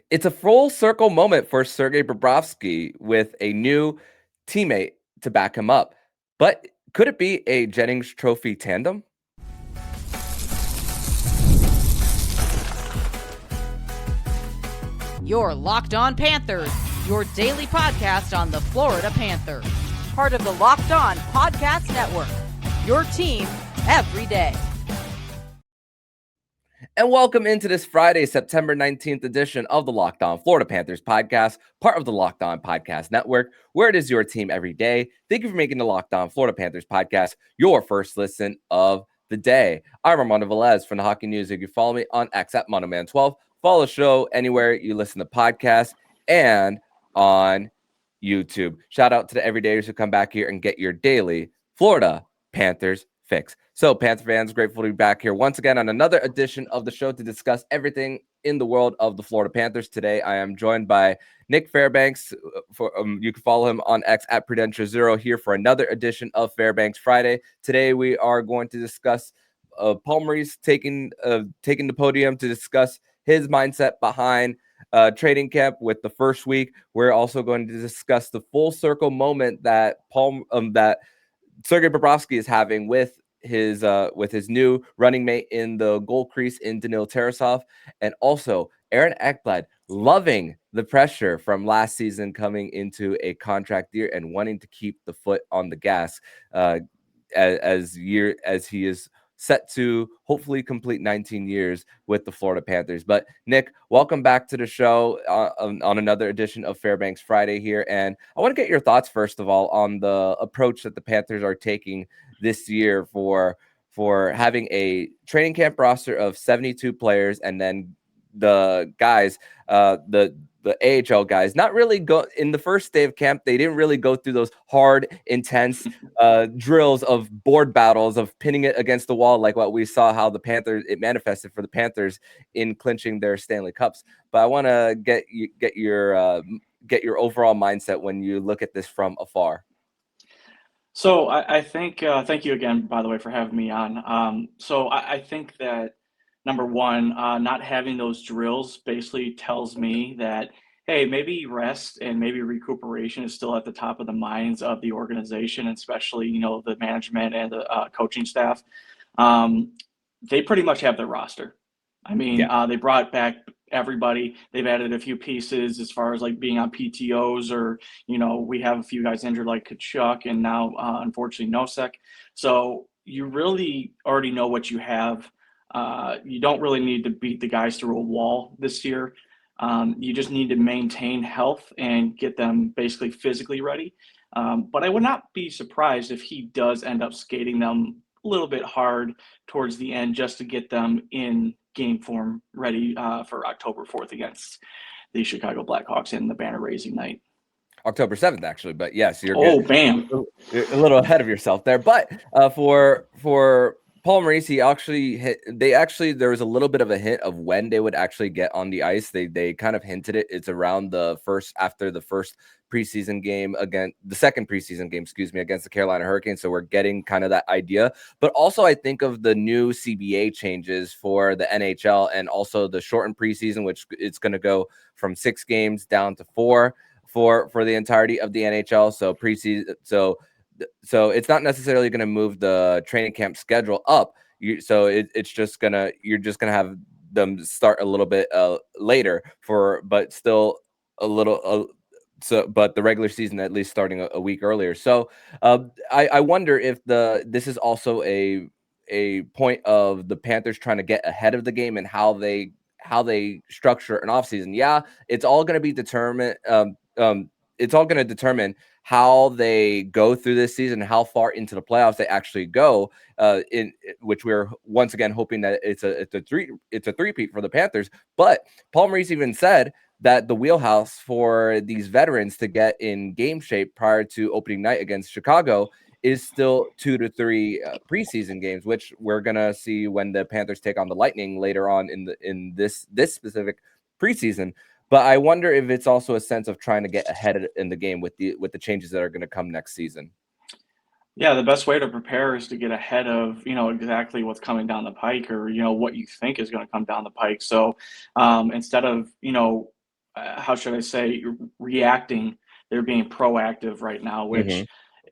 It's a full circle moment for Sergei Bobrovsky with a new teammate to back him up. But could it be a Jennings Trophy tandem? You're Locked On Panthers, your daily podcast on the Florida Panthers. Part of the Locked On Podcast Network, your team every day. And welcome into this Friday, September 19th edition of the Locked On Florida Panthers podcast, part of the Locked On Podcast Network, where it is your team every day. Thank you for making the Locked On Florida Panthers podcast your first listen of the day. I'm Armando Velez from the Hockey News. You can follow me on X at MondoMan12. Follow the show anywhere you listen to podcasts and on YouTube. Shout out to the everydayers who come back here and get your daily Florida Panthers fix. So, Panther fans, grateful to be back here once again on another edition of the show to discuss everything in the world of the Florida Panthers. Today, I am joined by Nich Fairbanks. You can follow him on X at Prudential0 here for another edition of Fairbanks Friday. Today, we are going to discuss Paul Maurice taking the podium to discuss his mindset behind training camp with the first week. We're also going to discuss the full circle moment that Sergei Bobrovsky is having with his new running mate in the goal crease in Daniil Tarasov, and also Aaron Ekblad loving the pressure from last season coming into a contract year and wanting to keep the foot on the gas as he is set to hopefully complete 19 years with the Florida Panthers. But Nich, welcome back to the show on another edition of Fairbanks Friday here. And I want to get your thoughts, first of all, on the approach that the Panthers are taking this year for having a training camp roster of 72 players, and then the guys, the AHL guys, not really go in the first day of camp. They didn't really go through those hard, intense drills of board battles of pinning it against the wall, like what we saw how it manifested for the Panthers in clinching their Stanley Cups. But I want to get your overall mindset when you look at this from afar. So I think, thank you again, by the way, for having me on. So I think that number one, not having those drills basically tells me that, hey, maybe rest and maybe recuperation is still at the top of the minds of the organization, especially, the management and the coaching staff. They pretty much have their roster. I mean, they brought back everybody. They've added a few pieces as far as like being on PTOs, or, we have a few guys injured like Kachuk and now, unfortunately, Nosek. So you really already know what you have. You don't really need to beat the guys through a wall this year. You just need to maintain health and get them basically physically ready. But I would not be surprised if he does end up skating them a little bit hard towards the end just to get them in game form ready for October 4th against the Chicago Blackhawks in the banner raising night. October 7th, actually, but yes, you're bam. You're a little ahead of yourself there. But for Paul Maurice, there was a little bit of a hint of when they would actually get on the ice. They kind of hinted it. It's around after the first preseason game the second preseason game, against the Carolina Hurricanes. So we're getting kind of that idea. But also I think of the new CBA changes for the NHL and also the shortened preseason, which it's going to go from 6 games down to 4 for the entirety of the NHL. So preseason, so it's not necessarily going to move the training camp schedule up. You're just gonna have them start a little bit later but still a little. But the regular season at least starting a week earlier. So I wonder if this is also a point of the Panthers trying to get ahead of the game and how they structure an offseason. Yeah, it's all going to be determined. It's all going to determine how they go through this season, how far into the playoffs they actually go. In which we're once again hoping that it's a three-peat for the Panthers. But Paul Maurice even said that the wheelhouse for these veterans to get in game shape prior to opening night against Chicago is still 2 to 3 preseason games, which we're gonna see when the Panthers take on the Lightning later on in this specific preseason. But I wonder if it's also a sense of trying to get ahead in the game with the changes that are going to come next season. Yeah, the best way to prepare is to get ahead of, exactly what's coming down the pike, or, what you think is going to come down the pike. So instead of, how should I say, reacting. They're being proactive right now, Hmm. which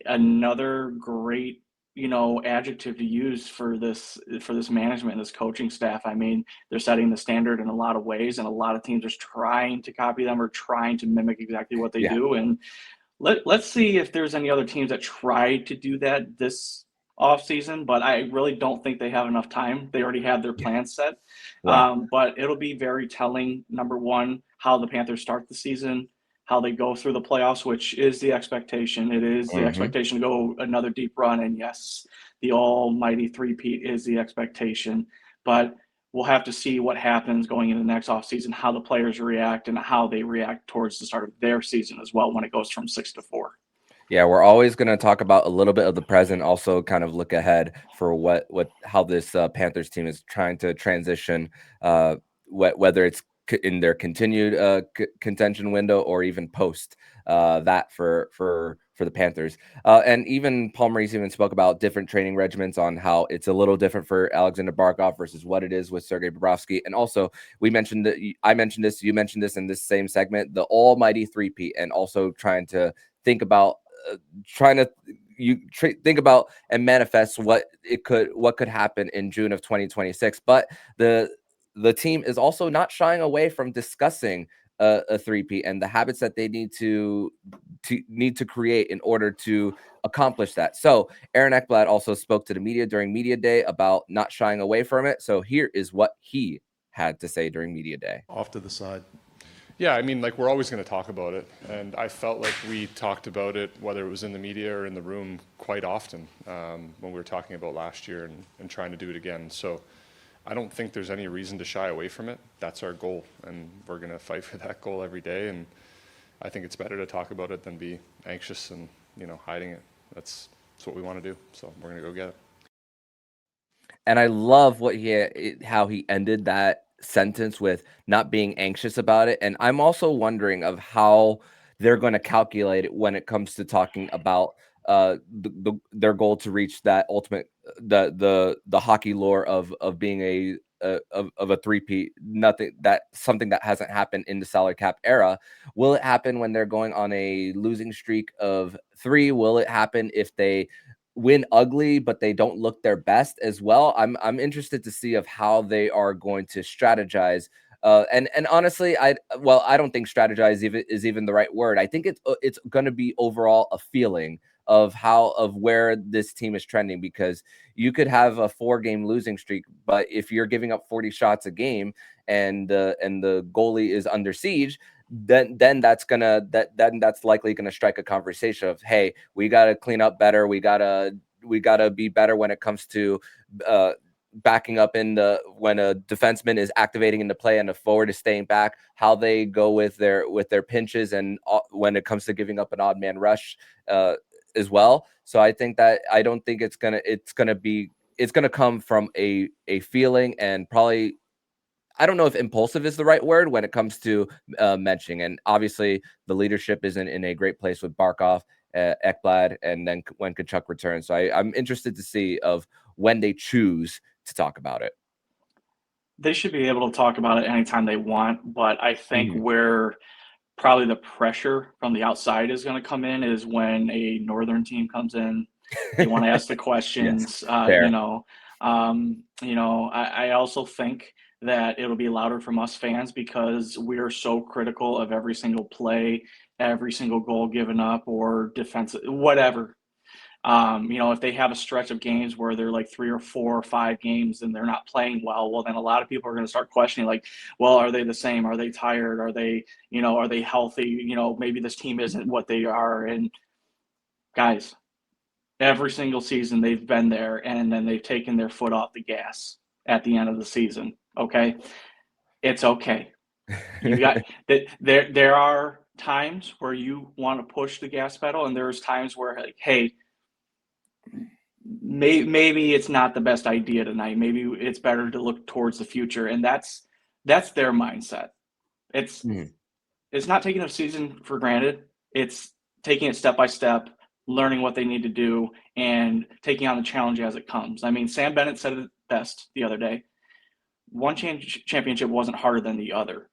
another great, adjective to use for this management and this coaching staff. I mean, they're setting the standard in a lot of ways, and a lot of teams are trying to copy them or trying to mimic exactly what they Yeah. do. And let's see if there's any other teams that tried to do that this offseason, but I really don't think they have enough time. They already have their plans set. Right. But it'll be very telling, number one, how the Panthers start the season, how they go through the playoffs, which is the expectation. It is the Hmm. expectation to go another deep run. And yes, the almighty three-peat is the expectation. But we'll have to see what happens going into the next offseason, how the players react and how they react towards the start of their season as well when it goes from 6 to 4. Yeah, we're always going to talk about a little bit of the present, also kind of look ahead for how this Panthers team is trying to transition, whether it's in their continued contention window or even post that for the Panthers. And even Paul Maurice even spoke about different training regimens on how it's a little different for Alexander Barkov versus what it is with Sergei Bobrovsky. And also, we mentioned that I mentioned this, you mentioned this in this same segment, the almighty three-peat, and also trying to think about think about and manifest what could happen in June of 2026. But the team is also not shying away from discussing a three-peat and the habits that they need to create in order to accomplish that. So Aaron Ekblad also spoke to the media during media day about not shying away from it. So here is what he had to say during media day. Off to the side. Yeah, I mean, we're always going to talk about it. And I felt like we talked about it, whether it was in the media or in the room, quite often when we were talking about last year and trying to do it again. So I don't think there's any reason to shy away from it. That's our goal. And we're going to fight for that goal every day. And I think it's better to talk about it than be anxious and, hiding it. That's what we want to do. So we're going to go get it. And I love how he ended that sentence with not being anxious about it. And I'm also wondering of how they're going to calculate it when it comes to talking about their goal to reach that ultimate the hockey lore of being of a three-peat. Something that hasn't happened in the salary cap era. Will it happen when they're going on a losing streak of 3? Will it happen if they win ugly but they don't look their best as well? I'm interested to see of how they are going to strategize. And honestly, I don't think strategize is even the right word. I think it's going to be overall a feeling of where this team is trending, because you could have a 4-game losing streak, but if you're giving up 40 shots a game and the goalie is under siege, then that's likely gonna strike a conversation of, hey, we gotta clean up better. We gotta be better when it comes to backing up when a defenseman is activating into play and a forward is staying back, how they go with their pinches, and when it comes to giving up an odd man rush as well. So I don't think it's gonna come from a feeling, and probably, I don't know if impulsive is the right word when it comes to mentioning. And obviously, the leadership isn't in a great place with Barkov, Ekblad, and then when Tkachuk returns. So I'm interested to see of when they choose to talk about it. They should be able to talk about it anytime they want, but I think Mhm. where probably the pressure from the outside is going to come in is when a northern team comes in. They want to ask the questions. Fair. I also think that it'll be louder from us fans because we're so critical of every single play, every single goal given up or defensive, whatever. If they have a stretch of games where they're like 3 or 4 or 5 games and they're not playing well, then a lot of people are going to start questioning, like, well, are they the same? Are they tired? Are they healthy? Maybe this team isn't what they are. And guys, every single season they've been there and then they've taken their foot off the gas at the end of the season. Okay. It's okay. You got that. There are times where you want to push the gas pedal, and there's times where, like, hey, maybe it's not the best idea tonight. Maybe it's better to look towards the future, and that's their mindset. It's not taking the season for granted. It's taking it step by step, learning what they need to do, and taking on the challenge as it comes. I mean, Sam Bennett said it best the other day. One championship wasn't harder than the other,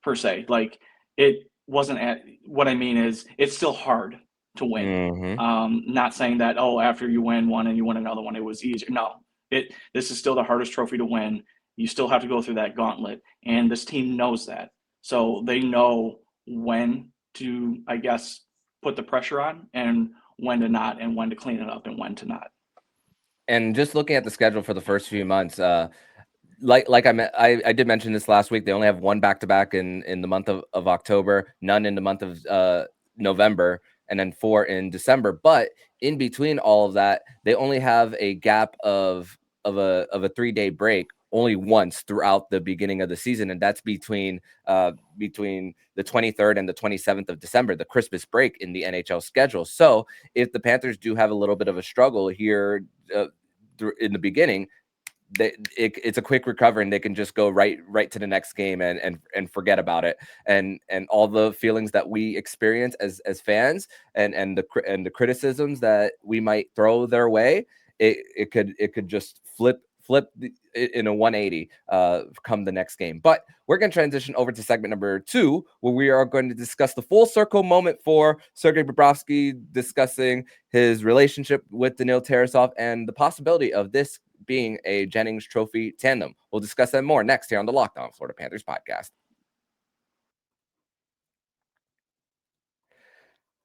per se. Like, it wasn't what I mean is it's still hard to win. Not saying that, after you win one and you win another one, it was easier. No, this is still the hardest trophy to win. You still have to go through that gauntlet, and this team knows that. So they know when to, I guess, put the pressure on and when to not, and when to clean it up and when to not. And just looking at the schedule for the first few months, I did mention this last week. They only have one back-to-back in the month of October, none in the month of November, and then 4 in December. But in between all of that, they only have a gap of a 3-day break only once throughout the beginning of the season, and that's between the 23rd and the 27th of December, the Christmas break in the NHL schedule. So if the Panthers do have a little bit of a struggle here in the beginning, it's a quick recovery, and they can just go right to the next game and forget about it, and all the feelings that we experience as fans and the criticisms that we might throw their way, it could just flip in a 180 come the next game. But we're going to transition over to segment number 2, where we are going to discuss the full circle moment for Sergei Bobrovsky, discussing his relationship with Daniil Tarasov and the possibility of this being a Jennings Trophy tandem. We'll discuss that more next here on the Locked On Florida Panthers podcast.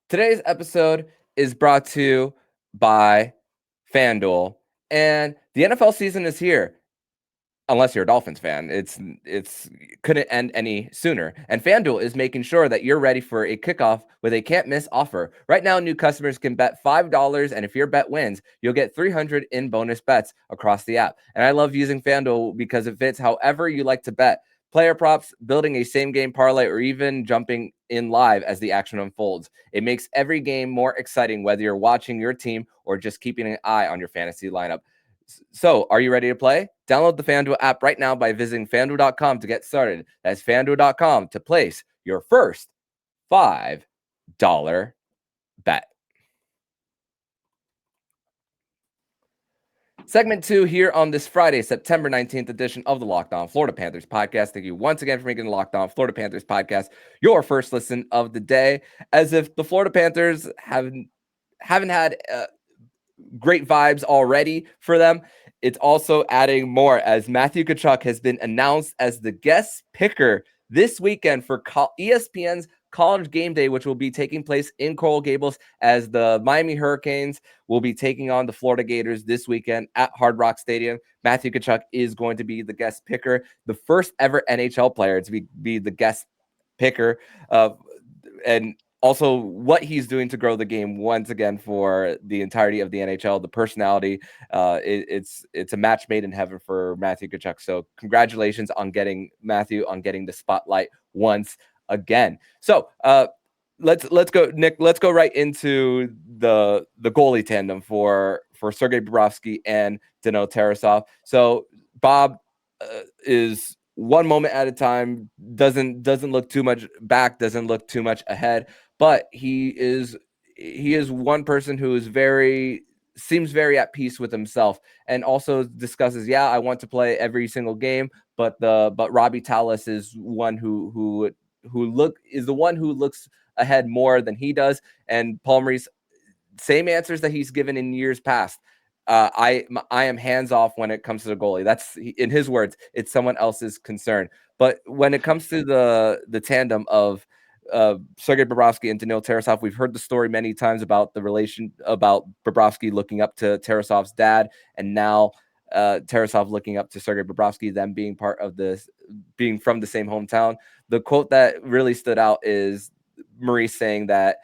Today's episode is brought to you by FanDuel, and the NFL season is here. Unless you're a Dolphins fan, it's couldn't end any sooner. And FanDuel is making sure that you're ready for a kickoff with a can't miss offer. Right now, new customers can bet $5, and if your bet wins, you'll get $300 in bonus bets across the app. And I love using FanDuel because it fits however you like to bet. Player props, building a same game parlay, or even jumping in live as the action unfolds. It makes every game more exciting, whether you're watching your team or just keeping an eye on your fantasy lineup. So, are you ready to play? Download the FanDuel app right now by visiting FanDuel.com to get started. That's FanDuel.com to place your first $5 bet. Segment 2 here on this Friday, September 19th edition of the Locked On Florida Panthers podcast. Thank you once again for making the Locked On Florida Panthers podcast your first listen of the day. As if the Florida Panthers haven't had great vibes already for them, it's also adding more, as Matthew Tkachuk has been announced as the guest picker this weekend for ESPN's College Game Day, which will be taking place in Coral Gables, as the Miami Hurricanes will be taking on the Florida Gators this weekend at Hard Rock Stadium. Matthew Tkachuk is going to be the guest picker, the first ever NHL player to be the guest picker, and also what he's doing to grow the game once again for the entirety of the NHL, the personality. It's a match made in heaven for Matthew Tkachuk. So congratulations on getting the spotlight once again. So let's go, Nick. Let's go right into the goalie tandem for Sergei Bobrovsky and Daniil Tarasov. So Bob is one moment at a time, doesn't look too much back, doesn't look too much ahead, but he is one person who seems very at peace with himself, and also discusses, I want to play every single game, but Robbie Tallis is one who looks ahead more than he does. And Paul Maurice, same answers that he's given in years past. I am hands off when it comes to the goalie. That's, in his words, it's someone else's concern. But when it comes to the tandem of Sergei Bobrovsky and Daniil Tarasov, we've heard the story many times about Bobrovsky looking up to Tarasov's dad, and now Tarasov looking up to Sergei Bobrovsky, them being being from the same hometown. The quote that really stood out is Maurice saying that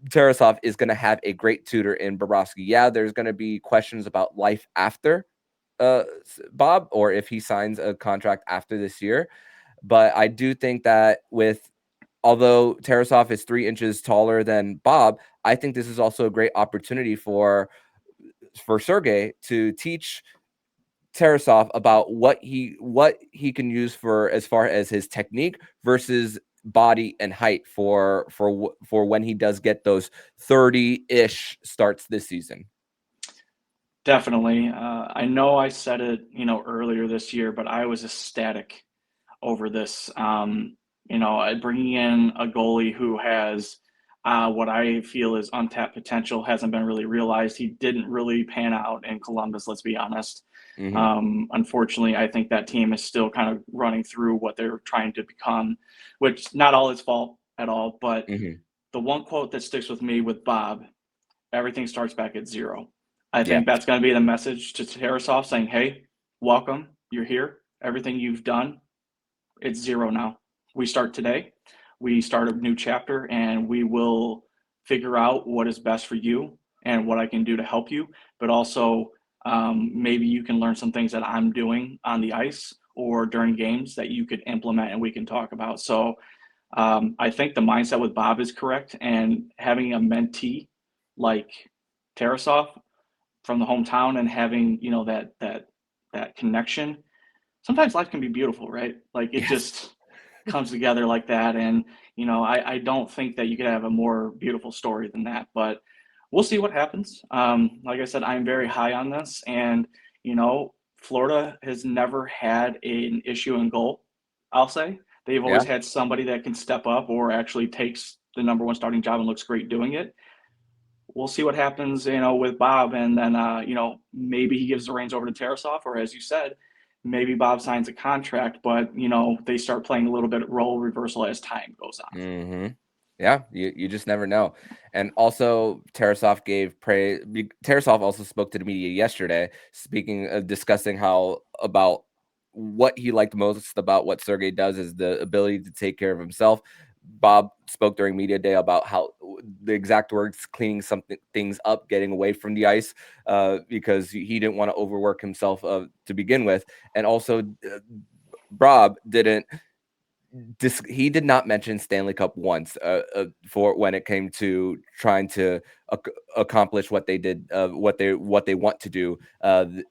Tarasov is going to have a great tutor in Bobrovsky. Yeah, there's going to be questions about life after Bob, or if he signs a contract after this year. But I do think that although Tarasov is 3 inches taller than Bob, I think this is also a great opportunity for Sergei to teach Tarasov about what he can use for as far as his technique versus body and height for when he does get those 30-ish starts this season. Definitely. I know I said it, earlier this year, but I was ecstatic over this Bringing in a goalie who has what I feel is untapped potential hasn't been really realized. He didn't really pan out in Columbus, let's be honest. Unfortunately, I think that team is still kind of running through what they're trying to become, which not all his fault at all. But the one quote that sticks with me with Bob, everything starts back at zero. I think that's going to be the message to Tarasov saying, hey, welcome, you're here. Everything you've done, it's zero now. We start today. We start a new chapter, and we will figure out what is best for you and what I can do to help you. But also, maybe you can learn some things that I'm doing on the ice or during games that you could implement and we can talk about. So I think the mindset with Bob is correct, and having a mentee like Tarasov from the hometown and having, that connection, sometimes life can be beautiful, right? Like it just comes together like that. And, I don't think that you could have a more beautiful story than that, but we'll see what happens. Like I said, I'm very high on this, and, Florida has never had an issue in goal, I'll say. They've always had somebody that can step up or actually takes the number one starting job and looks great doing it. We'll see what happens, with Bob, and then, maybe he gives the reins over to Tarasov, or as you said, maybe Bob signs a contract, but, they start playing a little bit of role reversal as time goes on. Yeah, you just never know. And also, Tarasov gave praise. Tarasov also spoke to the media yesterday, discussing about what he liked most about what Sergei does is the ability to take care of himself. Bob spoke during media day about how the exact words, cleaning things up, getting away from the ice, because he didn't want to overwork himself to begin with. And also, Bob he did not mention Stanley Cup once for when it came to trying to accomplish what they did, what they want to do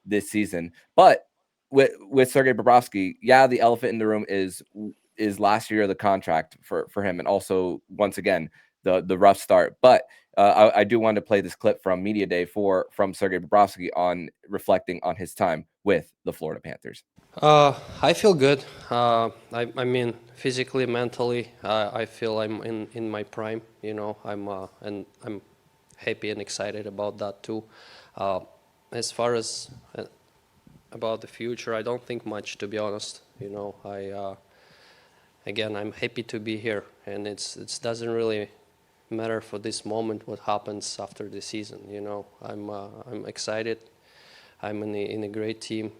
this season. But with Sergei Bobrovsky, the elephant in the room is last year of the contract for him, and also once again the rough start. But I do want to play this clip from Media Day from Sergei Bobrovsky on reflecting on his time with the Florida Panthers. I feel good. I mean, physically, mentally, I feel I'm in my prime. And I'm happy and excited about that too. As far as about the future, I don't think much, to be honest. I'm happy to be here, and it doesn't really matter for this moment what happens after the season. I'm excited. I'm in a great team,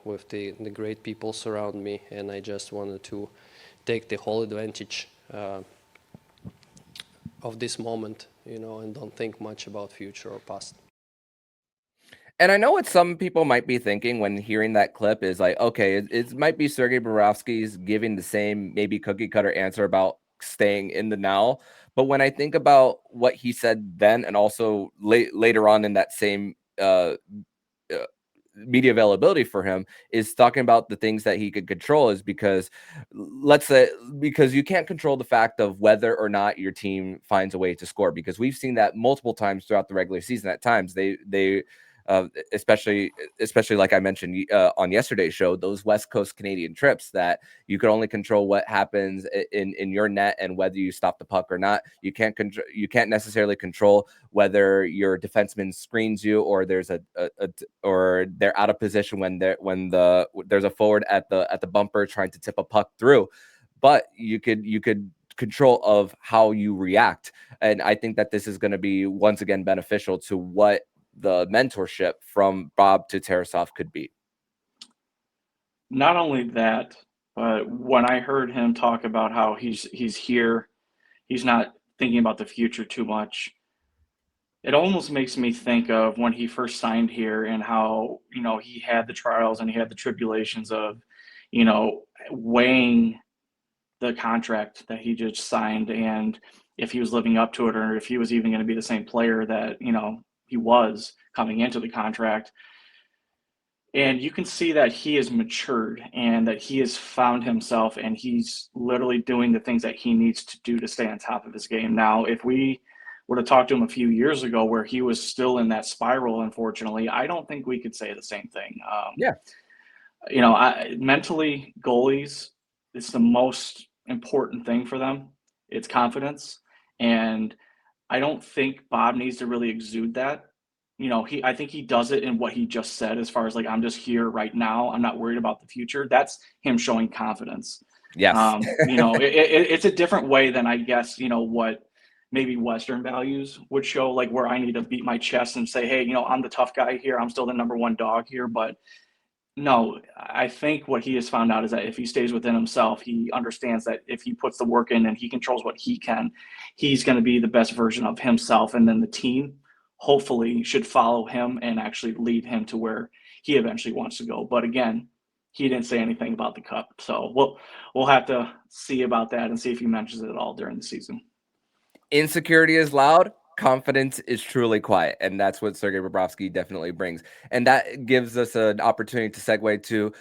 with the great people surround me, and I just wanted to take the whole advantage of this moment, and don't think much about future or past. And I know what some people might be thinking when hearing that clip is like, okay, it might be Sergei Bobrovsky's giving the same maybe cookie cutter answer about staying in the now. But when I think about what he said then, and also later on in that same media availability for him, is talking about the things that he could control, is because you can't control the fact of whether or not your team finds a way to score, because we've seen that multiple times throughout the regular season. At times they especially like I mentioned on yesterday's show, those West Coast Canadian trips, that you could only control what happens in your net and whether you stop the puck or not. You can't necessarily control whether your defenseman screens you, or there's or they're out of position when there's a forward at the bumper trying to tip a puck through. But you could control of how you react, and I think that this is going to be once again beneficial to what the mentorship from Bob to Tarasov could be. Not only that, but when I heard him talk about how he's here, he's not thinking about the future too much. It almost makes me think of when he first signed here, and how, he had the trials and he had the tribulations of, weighing the contract that he just signed, and if he was living up to it, or if he was even going to be the same player that, he was coming into the contract. And you can see that he has matured, and that he has found himself, and he's literally doing the things that he needs to do to stay on top of his game. Now, if we were to talk to him a few years ago where he was still in that spiral, unfortunately, I don't think we could say the same thing. Mentally, goalies, it's the most important thing for them. It's confidence. And I don't think Bob needs to really exude that. I think he does it in what he just said, as far as like, I'm just here right now. I'm not worried about the future. That's him showing confidence. Yes. It's a different way than, I guess, what maybe Western values would show, like where I need to beat my chest and say, hey, I'm the tough guy here. I'm still the number one dog here. But no, I think what he has found out is that if he stays within himself, he understands that if he puts the work in and he controls what he can, he's going to be the best version of himself. And then the team hopefully should follow him and actually lead him to where he eventually wants to go. But again, he didn't say anything about the cup. So we'll have to see about that and see if he mentions it at all during the season. Insecurity is loud. Confidence is truly quiet, and that's what Sergei Bobrovsky definitely brings. And that gives us an opportunity to segue to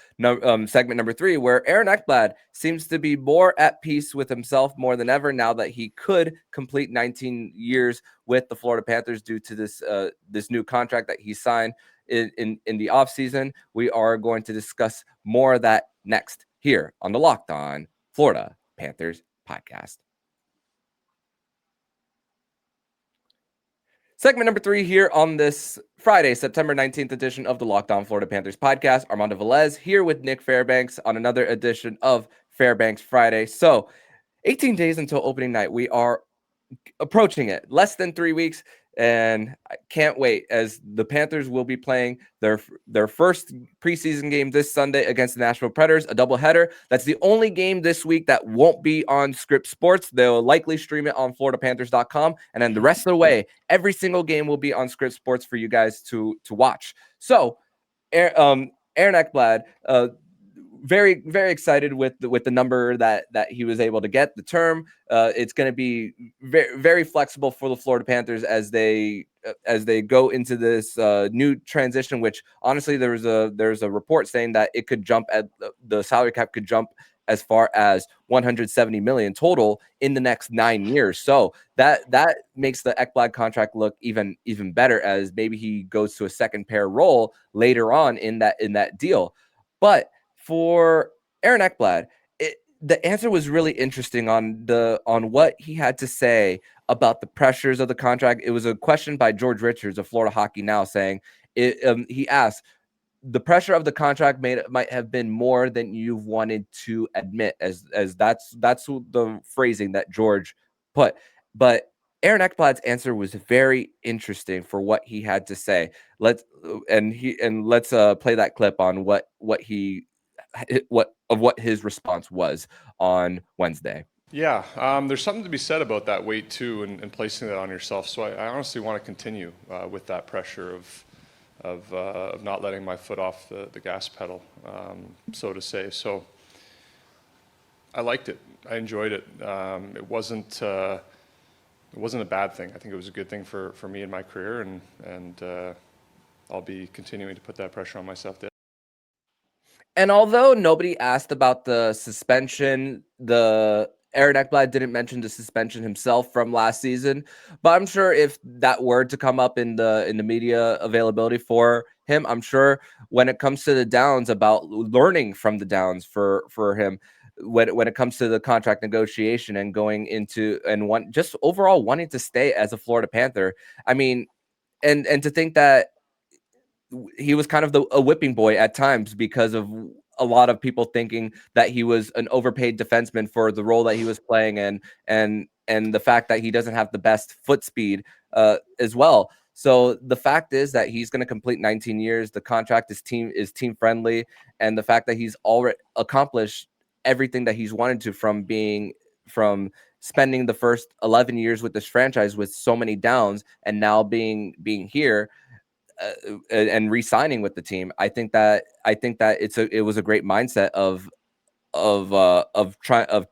segment number 3, where Aaron Ekblad seems to be more at peace with himself more than ever now that he could complete 19 years with the Florida Panthers due to this new contract that he signed in the offseason. We are going to discuss more of that next here on the Locked On Florida Panthers podcast. Segment number 3 here on this Friday, September 19th edition of the Locked On Florida Panthers podcast. Armando Velez here with Nich Fairbanks on another edition of Fairbanks Friday. So 18 days until opening night. We are approaching it. Less than 3 weeks. And I can't wait, as the Panthers will be playing their first preseason game this Sunday against the Nashville Predators, a doubleheader. That's the only game this week that won't be on Script Sports. They'll likely stream it on FloridaPanthers.com. And then the rest of the way, every single game will be on Script Sports for you guys to watch. So, Aaron Ekblad, very, very excited with the number that he was able to get, the term. It's going to be very, very flexible for the Florida Panthers as they go into this new transition, which honestly there's a report saying that it could jump at the salary cap could jump as far as $170 million total in the next 9 years. So that makes the Ekblad contract look even better, as maybe he goes to a second pair role later on in that deal. But for Aaron Ekblad, the answer was really interesting on what he had to say about the pressures of the contract. It was a question by George Richards of Florida Hockey Now, saying he asked, the pressure of the contract might have been more than you've wanted to admit, as that's the phrasing that George put. But Aaron Ekblad's answer was very interesting for what he had to say. Let's play that clip on what his response was on Wednesday. Yeah, there's something to be said about that weight too, and placing that on yourself. So I honestly want to continue with that pressure of not letting my foot off the gas pedal, so to say. So I liked it. I enjoyed it. It wasn't a bad thing. I think it was a good thing for me in my career, and I'll be continuing to put that pressure on myself there. And although nobody asked about the suspension, Aaron Ekblad didn't mention the suspension himself from last season. But I'm sure if that were to come up in the media availability for him, I'm sure when it comes to the downs, about learning from the downs for him, when it comes to the contract negotiation and going into just overall wanting to stay as a Florida Panther. I mean, and to think that he was kind of a whipping boy at times because of a lot of people thinking that he was an overpaid defenseman for the role that he was playing, and the fact that he doesn't have the best foot speed as well. So the fact is that he's going to complete 19 years. The contract is team friendly, and the fact that he's already accomplished everything that he's wanted to from spending the first 11 years with this franchise with so many downs, and now being here. And re-signing with the team, I think that it was a great mindset of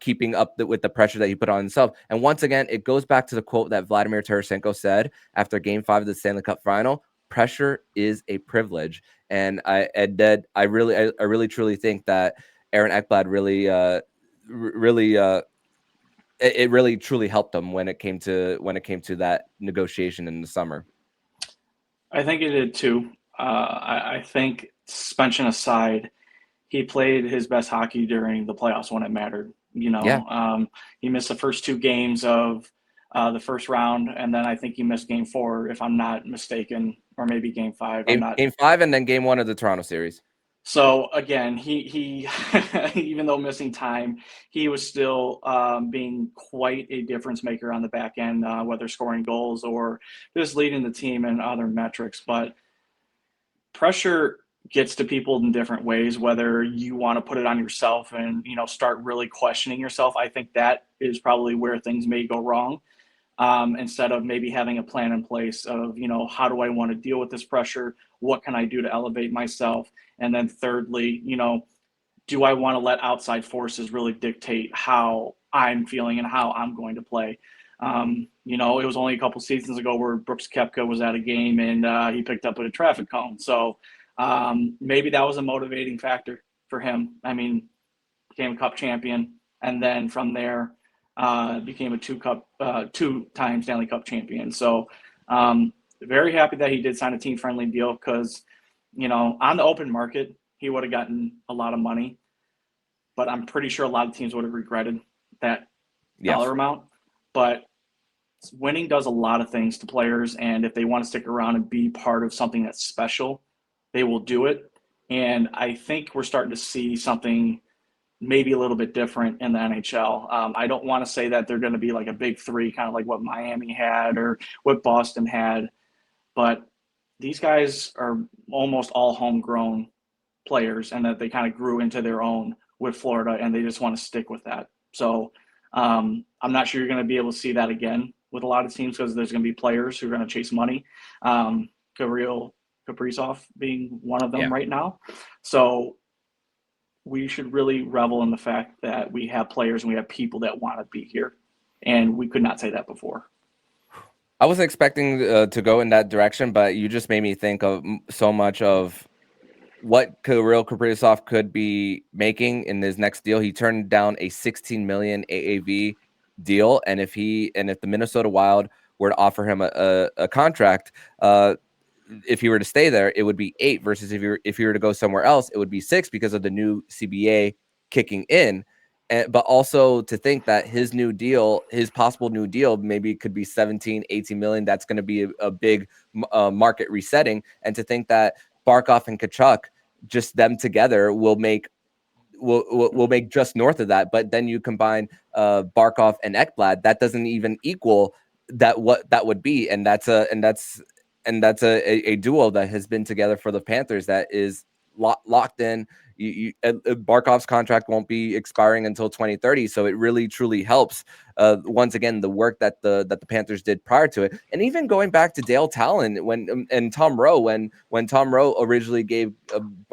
keeping up with the pressure that he put on himself. And once again, it goes back to the quote that Vladimir Tarasenko said after Game 5 of the Stanley Cup final: "Pressure is a privilege." And I really truly think that Aaron Ekblad really truly helped him when it came to that negotiation in the summer. I think it did too. I think, suspension aside, he played his best hockey during the playoffs when it mattered. He missed the first 2 games of the first round, and then I think he missed game 4, if I'm not mistaken, or maybe game 5. Game 5 and then game 1 of the Toronto series. So again, he even though missing time, he was still being quite a difference maker on the back end, whether scoring goals or just leading the team in other metrics. But pressure gets to people in different ways, whether you want to put it on yourself and, start really questioning yourself. I think that is probably where things may go wrong. Instead of maybe having a plan in place of, how do I want to deal with this pressure? What can I do to elevate myself? And then thirdly, do I want to let outside forces really dictate how I'm feeling and how I'm going to play? It was only a couple seasons ago where Brooks Koepka was at a game and he picked up at a traffic cone. So maybe that was a motivating factor for him. I mean, became a Cup champion, and then from there became a 2-time Stanley Cup champion. So very happy that he did sign a team-friendly deal because, on the open market, he would have gotten a lot of money, but I'm pretty sure a lot of teams would have regretted that dollar amount. But winning does a lot of things to players, and if they want to stick around and be part of something that's special, they will do it. And I think we're starting to see something maybe a little bit different in the NHL. I don't want to say that they're going to be like a big 3, kind of like what Miami had or what Boston had, but these guys are almost all homegrown players, and that they kind of grew into their own with Florida, and they just want to stick with that. So I'm not sure you're going to be able to see that again with a lot of teams, because there's going to be players who are going to chase money. Kirill Kaprizov being one of them right now. So we should really revel in the fact that we have players and we have people that want to be here. And we could not say that before. I wasn't expecting to go in that direction, but you just made me think of so much of what Kirill Kaprizov could be making in his next deal. He turned down a $16 million AAV deal, and if the Minnesota Wild were to offer him a contract, if he were to stay there, it would be 8 versus if he were to go somewhere else, it would be 6 because of the new CBA kicking in. But also to think that his possible new deal, maybe could be 17, 18 million. That's going to be a big market resetting. And to think that Barkov and Tkachuk, just them together, will make just north of that. But then you combine Barkov and Ekblad, that doesn't even equal that what that would be. And that's a duo that has been together for the Panthers that is locked in. Barkov's contract won't be expiring until 2030, so it really truly helps. Once again, the work that the Panthers did prior to it, and even going back to Dale Talon and Tom Rowe, when Tom Rowe originally gave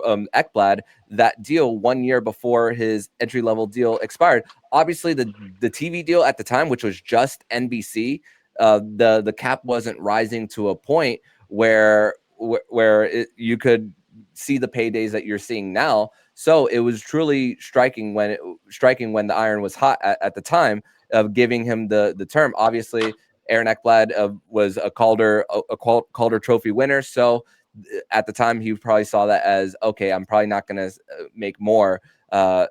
Ekblad that deal 1 year before his entry level deal expired. Obviously, the TV deal at the time, which was just NBC, the cap wasn't rising to a point where you could see the paydays that you're seeing now. So it was truly striking when the iron was hot at the time of giving him the term. Obviously, Aaron Ekblad was a Calder Trophy winner. So at the time, he probably saw that as, okay, I'm probably not going to make more. I'm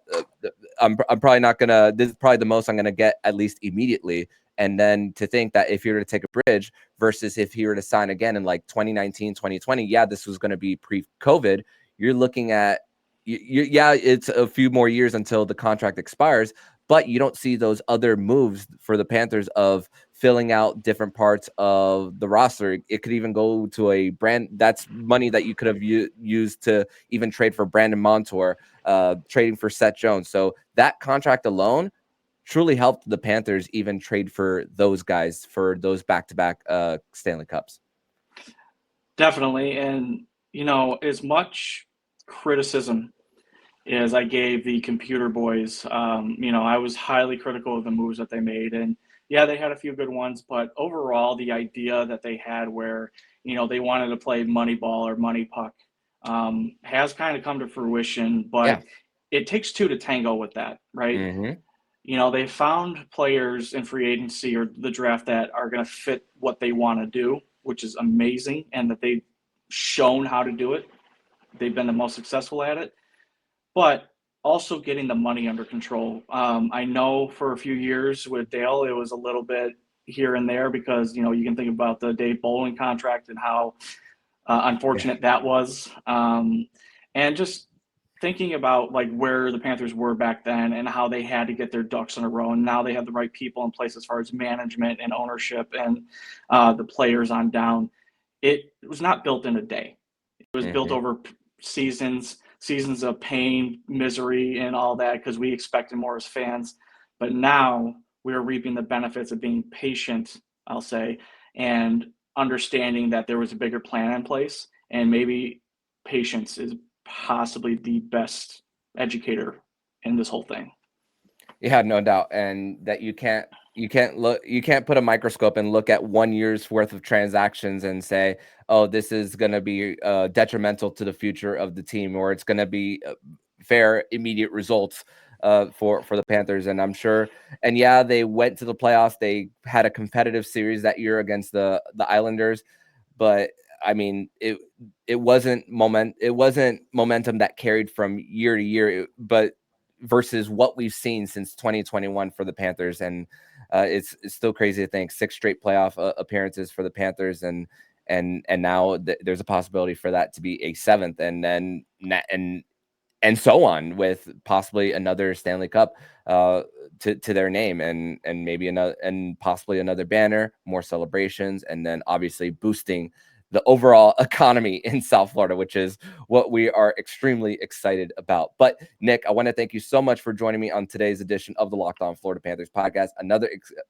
probably not going to, this is probably the most I'm going to get, at least immediately. And then to think that if you were to take a bridge versus if he were to sign again in like 2019, 2020, this was going to be pre-COVID. You're looking at, it's a few more years until the contract expires, but you don't see those other moves for the Panthers of filling out different parts of the roster. It could even go to a brand. That's money that you could have used to even trade for Brandon Montour, trading for Seth Jones. So that contract alone truly helped the Panthers even trade for those guys for those back-to-back Stanley Cups. Definitely. And, as much criticism as I gave the computer boys, I was highly critical of the moves that they made. And they had a few good ones, but overall the idea that they had where, they wanted to play money ball or money puck has kind of come to fruition, but it takes 2 to tango with that, right? Mm-hmm. They found players in free agency or the draft that are going to fit what they want to do, which is amazing, and that they've shown how to do it. They've been the most successful at it. But also getting the money under control. I know for a few years with Dale, it was a little bit here and there because, you know, you can think about the Dave Bolin contract and how unfortunate that was. And just thinking about like where the Panthers were back then and how they had to get their ducks in a row. And now they have the right people in place as far as management and ownership and the players on down. It was not built in a day. It was built over seasons of pain, misery, and all that because we expected more as fans. But now we're reaping the benefits of being patient, I'll say, and understanding that there was a bigger plan in place. And maybe patience is possibly the best educator in this whole thing. Yeah, no doubt. And that you can't put a microscope and look at 1 year's worth of transactions and say, oh, this is going to be detrimental to the future of the team, or it's going to be fair, immediate results for the Panthers. And I'm sure, and yeah, they went to the playoffs. They had a competitive series that year against the Islanders, but I mean, it wasn't momentum that carried from year to year, but versus what we've seen since 2021 for the Panthers. And it's still crazy to think 6 straight playoff appearances for the Panthers. And now there's a possibility for that to be a 7th, and so on, with possibly another Stanley Cup to their name, and maybe another, and possibly another banner, more celebrations, and then obviously boosting the overall economy in South Florida, which is what we are extremely excited about. But Nich, I want to thank you so much for joining me on today's edition of the Locked On Florida Panthers podcast.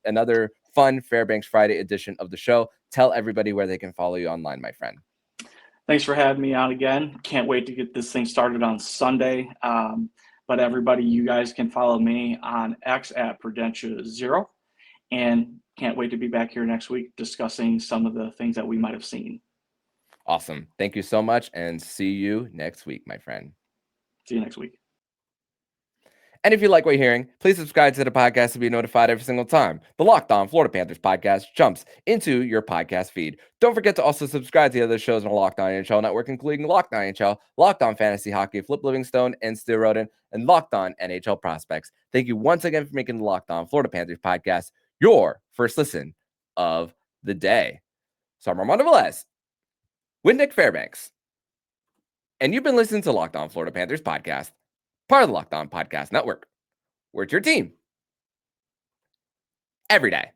Another fun Fairbanks Friday edition of the show. Tell everybody where they can follow you online, my friend. Thanks for having me on again. Can't wait to get this thing started on Sunday. But everybody, you guys can follow me on X at Prudentia0, and can't wait to be back here next week discussing some of the things that we might have seen. Awesome. Thank you so much, and see you next week, my friend. See you next week. And if you like what you're hearing, please subscribe to the podcast to be notified every single time the Locked On Florida Panthers podcast jumps into your podcast feed. Don't forget to also subscribe to the other shows on the Locked On NHL network, including Locked On NHL, Locked On Fantasy Hockey, Flip Livingstone, and Stu Roden, and Locked On NHL Prospects. Thank you once again for making the Locked On Florida Panthers podcast your first listen of the day. So I'm Armando Velez with Nich Fairbanks, and you've been listening to Locked On Florida Panthers podcast, part of the Locked On Podcast Network. We're your team every day.